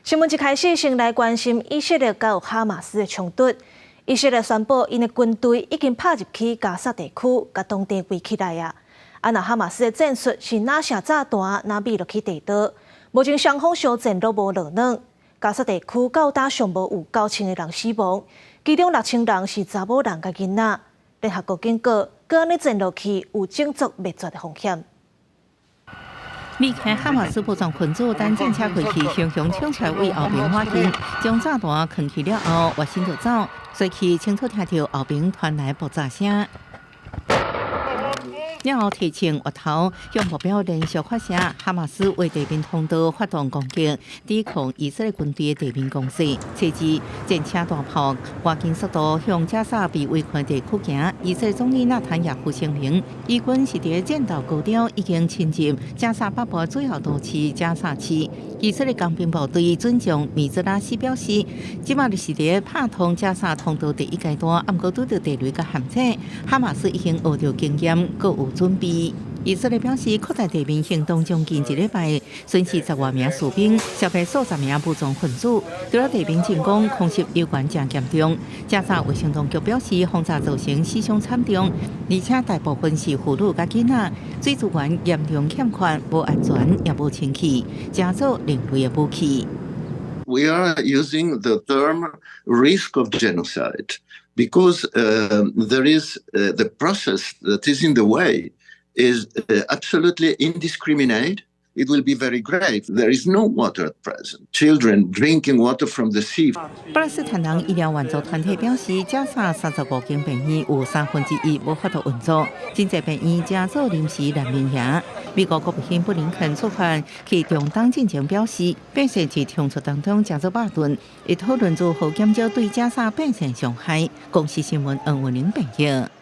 新闻一开始，先来关心以色列甲哈马斯的冲突。以色列宣布，因的军队已经拍入去加沙地区，甲当地围起来啊。那哈马斯的战术是哪些炸弹，哪米落去地道。目前双方相战都无落软。加沙地区到打上无有9000个人死亡，其中6000人是查某人甲囡仔。联合国警告，搁安尼战落去，有种族灭绝的风险。米开哈马斯武装群组等战车过去，雄雄冲出来为后边花圈，将炸弹扛起了后，活身就走，随去清楚听到后边传来爆炸声。然后提前滑头，向目标连续发射。哈马斯为地面通道发动攻击，抵抗以色列军队的地面攻势。随之，战车大炮外景速度向加沙被围困地区行。以色列总理纳坦雅胡声明，以军是伫战斗高潮已经侵入加沙北部主要都市加沙区。以色列工兵部队尊重米兹拉西表示，即马就是伫拍通加沙通道第一阶段，不过拄到地雷甲陷阱，哈马斯已经学到经验，各有准备。以色列表示，扩大地面行动将近1礼拜，损失10多名士兵，消灭数十名武装分子。除了地面进攻，空袭有关正严重。加沙卫生当局表示，轰炸造成死伤惨重，而且大部分是妇女甲囡仔，水资源严重欠缺，无安全也无清气，加速另类的武器。We are using the term risk of genocide because there is the process that is in the way is absolutely indiscriminate. It will be very grave. There is no water at present. Children drinking water from the sea. 巴勒斯坦人医疗援助团体表示，加沙35间病院有1/3无法度运作，真济病院正做临时难民营。美国国务卿布林肯出发去中东进前表示，百姓在冲突当中正做巴顿，会讨论如何减少对加沙百姓伤害。公司新闻黄文玲报道。